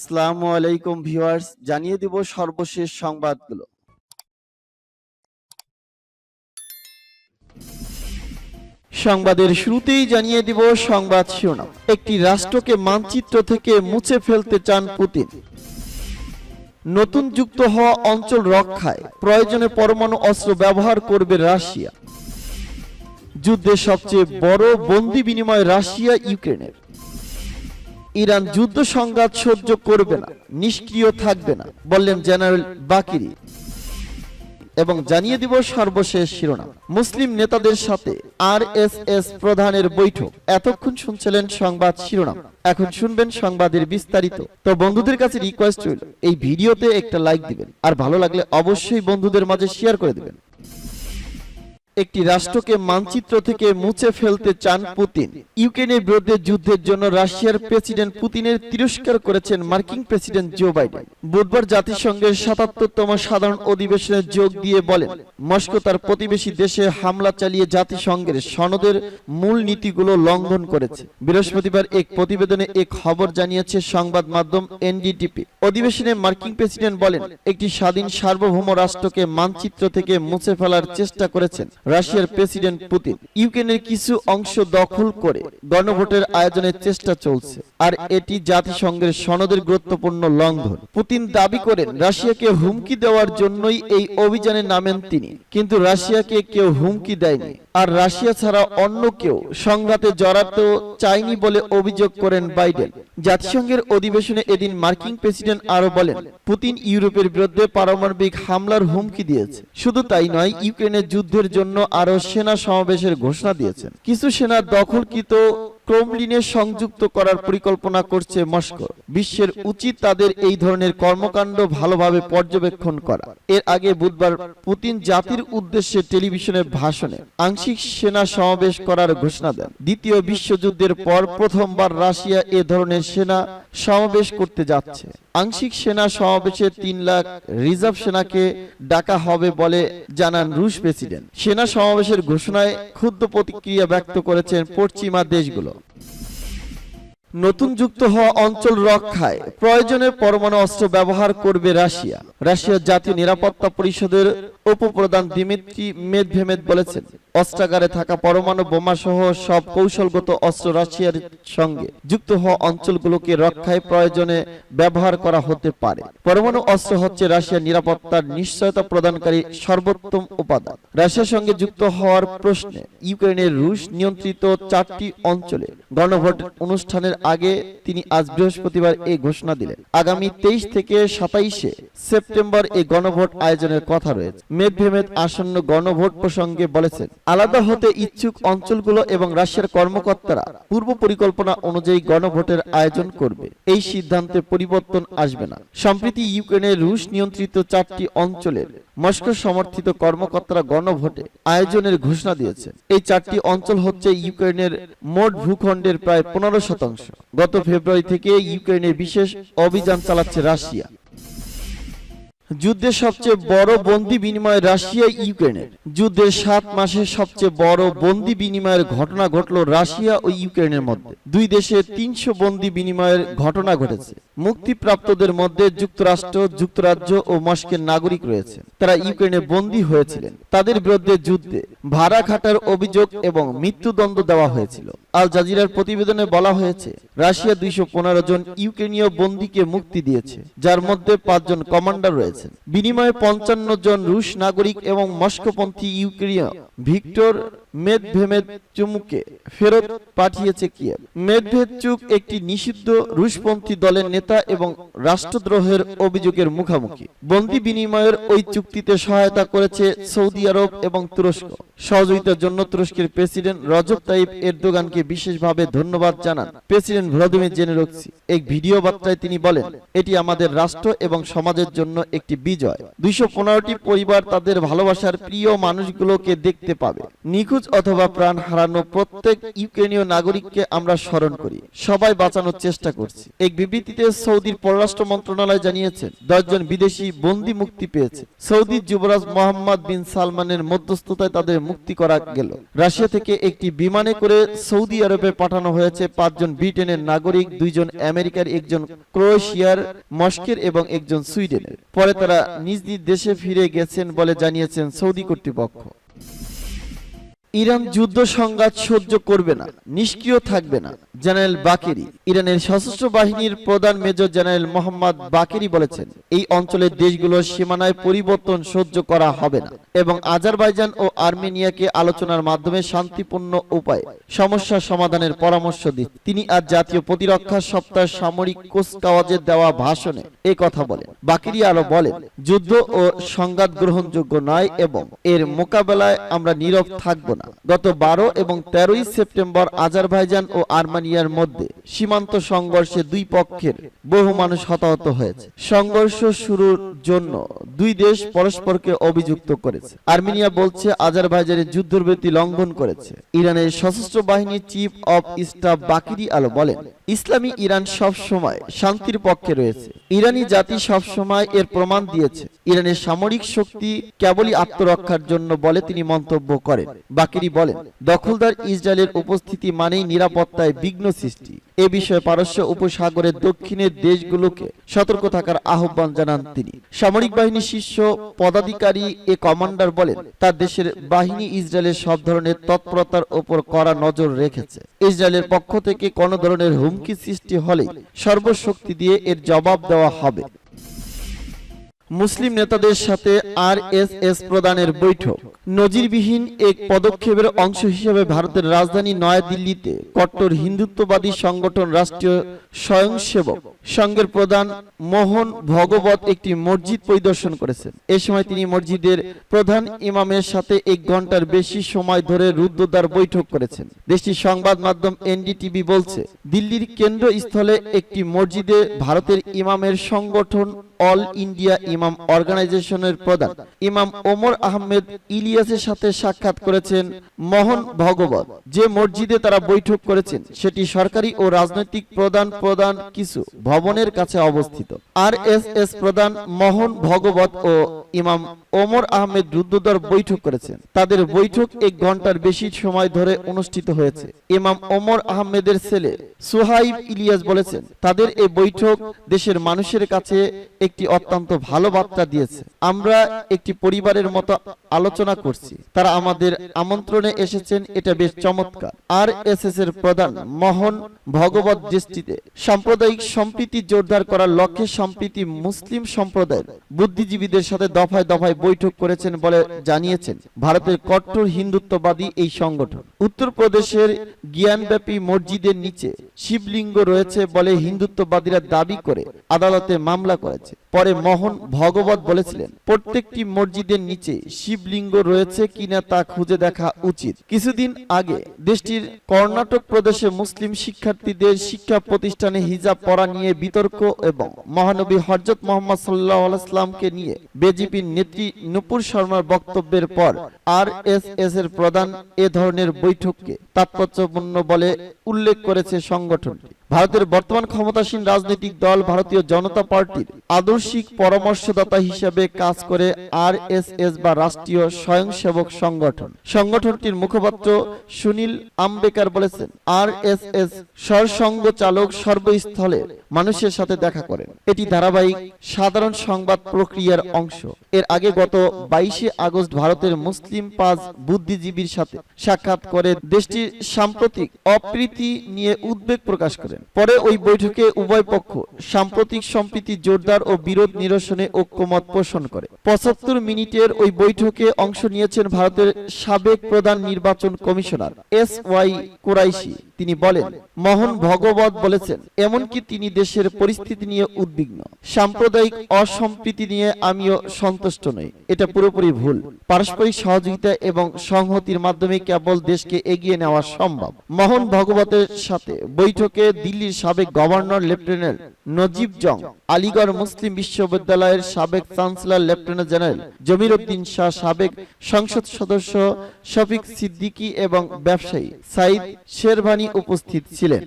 আসসালামু আলাইকুম ভিউয়ার্স, জানিয়ে দিব সর্বশেষ সংবাদগুলো। সংবাদের শুরুতেই জানিয়ে দিব সংবাদ শিরোনাম। একটি রাষ্ট্রকে মানচিত্র থেকে মুছে ফেলতে চান পুতিন। নতুন যুক্ত হওয়া অঞ্চল রক্ষায় প্রয়োজনে পরমাণু অস্ত্র ব্যবহার করবে রাশিয়া। যুদ্ধের সবচেয়ে বড় বন্দি বিনিময় রাশিয়া ইউক্রেনের। ইরান যুদ্ধ সংঘাত সহ্য করবে না, নিষ্ক্রিয় থাকবে না বললেন জেনারেল বাকিরি। এবং জানিয়ে দিব সর্বশেষ শিরোনাম, মুসলিম নেতাদের সাথে আরএসএস প্রধানের বৈঠক। এতক্ষণ শুনছিলেন সংবাদ শিরোনাম, এখন শুনবেন সংবাদের বিস্তারিত। তো বন্ধুদের কাছে রিকোয়েস্ট রইল, এই ভিডিওতে একটা লাইক দিবেন, আর ভালো লাগলে অবশ্যই বন্ধুদের মাঝে শেয়ার করে দিবেন। একটি রাষ্ট্রকে মানচিত্র থেকে মুছে ফেলতে চান পুতিন। ইউক্রেনের বিরুদ্ধে যুদ্ধের জন্য রাশিয়ার প্রেসিডেন্ট পুতিনের তিরস্কার করেছেন মার্কিন প্রেসিডেন্ট জো বাইডেন। বুধবার জাতিসংঘের ৭৭তম সাধারণ অধিবেশনে যোগ দিয়ে বলেন, মস্কো তার প্রতিবেশী দেশে হামলা চালিয়ে জাতিসংঘের সনদের মূল নীতিগুলো লঙ্ঘন করেছে। বৃহস্পতিবার এক প্রতিবেদনে এক খবর জানিয়েছে সংবাদ মাধ্যম এনডিটিপি। অধিবেশনে মার্কিন প্রেসিডেন্ট বলেন, একটি স্বাধীন সার্বভৌম রাষ্ট্রকে মানচিত্র থেকে মুছে ফেলার চেষ্টা করেছেন রাশিয়ার প্রেসিডেন্ট পুতিন। ইউক্রেনের কিছু অংশ দখল করে গণভোটের আয়োজনের চেষ্টা চলছে, আর এটি জাতিসংঘের সনদের গুরুত্বপূর্ণ লঙ্ঘন। পুতিন দাবি করেন, রাশিয়াকে হুমকি দেওয়ার জন্যই এই অভিযানে নামেন তিনি, কিন্তু রাশিয়াকে কেউ হুমকি দেয়নি, আর রাশিয়া ছাড়া অন্য কেউ সংঘাতে জড়াতে চায়নি বলে অভিযোগ করেন বাইডেন। জাতিসংঘের অধিবেশনে এদিন মার্কিন প্রেসিডেন্ট আরো বলেন, পুতিন ইউরোপের বিরুদ্ধে পারমাণবিক হামলার হুমকি দিয়েছে। শুধু তাই নয়, ইউক্রেনের যুদ্ধের জন্য আরো সেনা সমাবেশের ঘোষণা দিয়েছেন। কিছু সেনা দখলকৃত ক্রেমলিনে সংযুক্ত করার পরিকল্পনা করছে মস্কো। বিশ্বের উচিত তাদের এই ধরনের কর্মকাণ্ড ভালোভাবে পর্যবেক্ষণ করা। এর আগে বুধবার পুতিন জাতির উদ্দেশ্যে টেলিভিশনের ভাষণে আংশিক সেনা সমাবেশ করার ঘোষণা দেন। দ্বিতীয় বিশ্বযুদ্ধের পর প্রথমবার রাশিয়া এ ধরনের সেনা সমাবেশ করতে যাচ্ছে। আংশিক সেনা সমাবেশে ৩ লাখ রিজার্ভ সেনাকে ডাকা হবে বলে জানান রুশ প্রেসিডেন্ট। সেনা সমাবেশের ঘোষণায় ক্ষুব্ধ প্রতিক্রিয়া ব্যক্ত করেছেন পশ্চিমা দেশগুলো। নতুন যুক্ত হওয়া অঞ্চল রক্ষায় প্রয়োজনে পরমাণু অস্ত্র ব্যবহার করবে রাশিয়া। রাশিয়ার জাতীয় নিরাপত্তা পরিষদের উপপ্রধান দিমিত্রি মেদভেদেভ বলেছেন, অস্ত্রাগারে থাকা পরমাণু বোমা সহ সব কৌশলগত অস্ত্র রাশিয়ার সঙ্গে যুক্ত হওয়া অঞ্চলগুলোকে রক্ষায় প্রয়োজনে ব্যবহার করা হতে পারে। পরমাণু অস্ত্র হচ্ছে রাশিয়ার নিরাপত্তার নিশ্চয়তা প্রদানকারী সর্বোত্তম উপাদান। রাশিয়ার সঙ্গে যুক্ত হওয়ার প্রশ্নে ইউক্রেনের রুশ নিয়ন্ত্রিত 4টি অঞ্চলে গণভোট অনুষ্ঠানের আগে তিনি আজ বৃহস্পতিবার এই ঘোষণা দিলেন। আগামী 23 থেকে 27 সেপ্টেম্বর এই গণভোট আয়োজনের কথা রয়েছে। মেদভেদেভ আসন্ন গণভোট প্রসঙ্গে বলেছেন, আলাদা হতে ইচ্ছুক অঞ্চলগুলো এবং রাশিয়ার কর্মকর্তারা পূর্ব পরিকল্পনা অনুযায়ী গণভোটের আয়োজন করবে। এই সিদ্ধান্তে পরিবর্তন আসবে না। সম্প্রতি ইউক্রেনের রুশ নিয়ন্ত্রিত 4টি অঞ্চলের মস্কো সমর্থিত কর্মকর্তারা গণভোটে আয়োজনের ঘোষণা দিয়েছে। এই 4টি অঞ্চল হচ্ছে ইউক্রেনের মোট ভূখণ্ডের প্রায় 15%। গত ফেব্রুয়ারি থেকে ইউক্রেনের বিশেষ অভিযান চালাচ্ছে রাশিয়া। যুদ্ধের সবচেয়ে বড় বন্দি বিনিময় রাশিয়া ইউক্রেনের। যুদ্ধের 7 মাসে সবচেয়ে বড় বন্দি বিনিময়ের ঘটনা ঘটল রাশিয়া ও ইউক্রেনের মধ্যে। দুই দেশে 300 বন্দি বিনিময়ের ঘটনা ঘটেছে। মুক্তিপ্রাপ্তদের মধ্যে যুক্তরাষ্ট্র, যুক্তরাজ্য ও মস্কোর নাগরিক রয়েছে। তারা ইউক্রেনে বন্দী হয়েছিলেন। তাদের বিরুদ্ধে যুদ্ধে ভাড়া খাটার অভিযোগ এবং মৃত্যুদণ্ড দেওয়া হয়েছিল। আল জাজিরার প্রতিবেদনে বলা হয়েছে, রাশিয়া 215 জন ইউক্রেনীয় বন্দীকে মুক্তি দিয়েছে, যার মধ্যে 5 জন কমান্ডার রয়েছে। বিনিময়ে 55 জন রুশ নাগরিক এবং মস্কোপন্থী ইউক্রেনীয় ভিক্টর মেদভেদেভকে ফেরত পাঠিয়েছে কিয়েভ। মেদভেদেভ একটি নিষিদ্ধ রুশপন্থী দলের নেতা এবং রাষ্ট্রদ্রোহের অভিযোগের মুখোমুখি। বন্দি বিনিময়ের ওই চুক্তিতে সহায়তা করেছে সৌদি আরব এবং তুরস্ক। সহযোগিতার জন্য তুরস্কের প্রেসিডেন্ট রজব তাইপ এরদোগানকে বিশেষভাবে ধন্যবাদ জানান প্রেসিডেন্ট ভ্লাদিমির জেলেনস্কি। এক ভিডিও বার্তায় তিনি বলেন, এটি আমাদের রাষ্ট্র এবং সমাজের জন্য একটি বিজয়। 215টি পরিবার তাদের ভালোবাসার প্রিয় মানুষগুলোকে দেখতে পাবে। নিখোঁজ অথবা প্রাণ হারানো প্রত্যেক ইউক্রেনীয় নাগরিককে আমরা স্মরণ করি। সবাই বাঁচানোর চেষ্টা করছি। এক বিবৃতিতে সৌদির পররাষ্ট্র মন্ত্রণালয় জানিয়েছে 10 জন বিদেশি বন্দী মুক্তি পেয়েছে। সৌদি যুবরাজ মোহাম্মদ বিন সালমানের মধ্যস্থতায় তাদের মুক্তি করা গেল। রাশিয়া থেকে একটি বিমানে করে সৌদি আরবে পাঠানো হয়েছে 5 জন ব্রিটেনের নাগরিক, 2 জন আমেরিকার, 1 জন ক্রোয়েশিয়ার, মস্কের এবং 1 জন সুইডেনের। পরে তারা নিজ নিজ দেশে ফিরে গেছেন বলে জানিয়েছেন সৌদি কর্তৃপক্ষ। ইরান যুদ্ধ সংঘাত সহ্য করবে না, নিষ্ক্রিয় থাকবে না, জেনারেল বাকেরি। ইরানের সশস্ত্র বাহিনীর প্রধান মেজর জেনারেল মোহাম্মদ বাকেরি বলেছেন, এই অঞ্চলের দেশগুলোর সীমানায় পরিবর্তন সহ্য করা হবে না এবং আজারবাইজান ও আর্মেনিয়াকে আলোচনার মাধ্যমে শান্তিপূর্ণ উপায়ে সমস্যা সমাধানের পরামর্শ দিচ্ছেন। তিনি আজ জাতীয় প্রতিরক্ষা সপ্তাহ সামরিক কুচকাওয়াজে দেওয়া ভাষণে এই কথা বলেন। বাকেরি আরো বলেন, যুদ্ধ ও সংঘাত গ্রহণযোগ্য নয় এবং এর মোকাবেলায় আমরা নীরব থাকব না। গত 12 এবং 13 সেপ্টেম্বর আজারবাইজান ও আর্মেনিয়ার মধ্যে সীমান্ত সংঘর্ষে দুই পক্ষের বহু মানুষ হতাহত হয়েছে। সংঘর্ষ শুরুর জন্য দুই দেশ পরস্পরকে অভিযুক্ত করেছে। আর্মেনিয়া বলছে আজারবাইজানের যুদ্ধবিরতি লঙ্ঘন করেছে। ইরানের সশস্ত্র বাহিনীর চিফ অব স্টাফ বাকেরি আলো বলেন, ইসলামী ইরান সব সময় শান্তির পক্ষে রয়েছে। ইরানি জাতি সব সময় এর প্রমাণ দিয়েছে। ইরানের সামরিক শক্তি কেবলই আত্মরক্ষার জন্য বলে তিনি মন্তব্য করেন। বাকেরি বলেন, দখলদার ইসরায়েলের উপস্থিতি মানেই নিরাপত্তায় বিঘ্ন সৃষ্টি। এ বিষয়ে পারস্য উপসাগরের দক্ষিণের দেশগুলোকে সতর্ক থাকার আহ্বান জানান তিনি। সামরিক বাহিনীর শীর্ষ পদাধিকারী এ কমান্ডার বলেন, তার দেশের বাহিনী ইসরায়েলের সব ধরনের তৎপরতার উপর কড়া নজর রেখেছে। ইসরায়েলের পক্ষ থেকে কোনো ধরনের হুমকি সৃষ্টি হলেই সর্বশক্তি দিয়ে এর জবাব দেওয়া হবে। মুসলিম নেতাদের সাথে আরএসএস প্রধানের বৈঠক। নজিরবিহীন এক পদক্ষেপের অংশ হিসেবে ভারতের রাজধানী নয়াদিল্লিতে কট্টর হিন্দুত্ববাদী সংগঠন রাষ্ট্রীয় স্বয়ংসেবক সংঘের প্রধান মোহন ভগবত একটি মসজিদ পরিদর্শন করেছেন। এ সময় তিনি মসজিদের প্রধান ইমামের সাথে 1 ঘন্টার বেশি সময় ধরে রুদ্ধদ্বার বৈঠক করেছেন। দেশটির সংবাদ মাধ্যম এনডিটিভি বলছে, দিল্লির কেন্দ্রস্থলে একটি মসজিদে ভারতের ইমামের সংগঠন অল ইন্ডিয়া ইমাম অর্গানাইজেশনের প্রধান ইমাম ওমর আহমেদ ইলিয়াসের সাথে সাক্ষাৎ করেছেন মোহন ভগবত। যে মসজিদে তারা বৈঠক করেছেন সেটি সরকারি ও রাজনৈতিক প্রধান কিছু ভবনের কাছে অবস্থিত। আরএসএস প্রধান মোহন ভগবত ও ইমাম ওমর আহমেদ রুদ্ধদ্বার বৈঠক করেছেন। তাদের বৈঠক 1 ঘন্টার বেশি সময় ধরে অনুষ্ঠিত হয়েছে। ইমাম ওমর আহমেদের ছেলে সুহাইব ইলিয়াস বলেছেন, তাদের এই বৈঠক দেশের মানুষের কাছে একটি অত্যন্ত ভালো বার্তা দিয়েছে। আমরা একটি পরিবারের মতো আলোচনা করছি। তারা আমাদের আমন্ত্রণে এসেছেন, এটা বেশ চমৎকার। আরএসএস এর প্রধান মোহন ভগবত দৃষ্টিতে সাম্প্রদায়িক সম্প্রীতি জোরদার করার লক্ষ্যে সম্প্রীতি মুসলিম সম্প্রদায়ের বুদ্ধিজীবীদের সাথে দফায় দফায় বৈঠক করেছেন বলে জানিয়েছেন ভারতের কট্টর হিন্দুত্ববাদী এই সংগঠন। উত্তরপ্রদেশের জ্ঞানব্যাপী মসজিদের নিচে শিবলিঙ্গ রয়েছে বলে হিন্দুত্ববাদীরা দাবি করে আদালতে মামলা করেছে। পরে মোহন ভগবত বলেছিলেন, প্রত্যেকটি মসজিদের নিচে শিবলিঙ্গ রয়েছে কিনা তা খুঁজে দেখা উচিত। কিছুদিন আগে দেশটির কর্ণাটক প্রদেশে মুসলিম শিক্ষার্থীদের শিক্ষা প্রতিষ্ঠানে হিজাব পরা নিয়ে বিতর্ক এবং মহানবী হযরত মুহাম্মদ সাল্লাল্লাহু আলাইহি ওয়াসাল্লামকে নিয়ে বিজেপির নেত্রী নূপুর শর্মার বক্তব্যের পর আরএসএস এর প্রধান এ ধরনের বৈঠককে তাৎপর্যপূর্ণ বলে উল্লেখ করেছে সংগঠনটি। ভারতের বর্তমান ক্ষমতাসীন রাজনৈতিক দল ভারতীয় জনতা পার্টির আদর্শিক পরামর্শদাতা হিসেবে কাজ করে আরএসএস বা রাষ্ট্রীয় স্বয়ংসেবক সংগঠন। সংগঠনটির মুখপাত্র সুনীল আম্বেকার বলেছেন, আরএসএস সরসংঘ চালক সর্বস্থলে মানুষের সাথে দেখা করেন। এটি ধারাবাহিক সাধারণ সংবাদ প্রক্রিয়ার অংশ। এর আগে গত 22 আগস্ট ভারতের মুসলিম 5 বুদ্ধিজীবীর সাথে সাক্ষাৎ করে দেশটির সাম্প্রতিক অপ্রীতি নিয়ে উদ্বেগ প্রকাশ করেন। পরে ওই বৈঠকে উভয় পক্ষ সাম্প্রতিক সম্প্রীতি জোরদার ও বিরোধ নিরসনে ঐক্যমত পোষণ করে। 75 মিনিটের ওই বৈঠকে অংশ নিয়েছেন ভারতের সাবেক প্রধান নির্বাচন কমিশনার SY কুরাইশি, তিনি বলেন, মোহন ভগবত বলেছেন, এমনকি তিনি দেশের পরিস্থিতি নিয়ে উদ্বিগ্ন। সাম্প্রদায়িক অসম্প্রীতি নিয়ে আমিও সন্তুষ্ট নই, এটা পুরোপুরি ভুল। পারস্পরিক সহযোগিতা এবং সংহতির মাধ্যমে কেবল দেশকে এগিয়ে নেওয়া সম্ভব। মোহন ভগবতের সাথে বৈঠকে দিল্লির সাবেক গভর্নর লেফটেন্যান্ট নজিব জং, আলিগড় মুসলিম বিশ্ববিদ্যালয়ের সাবেক চ্যান্সেলর লেফটেন্যান্ট জেনারেল জমির উদ্দিন শাহ, সাবেক সংসদ সদস্য শফিক সিদ্দিকী এবং ব্যবসায়ী সাইদ শেরভানি উপস্থিত ছিলেন।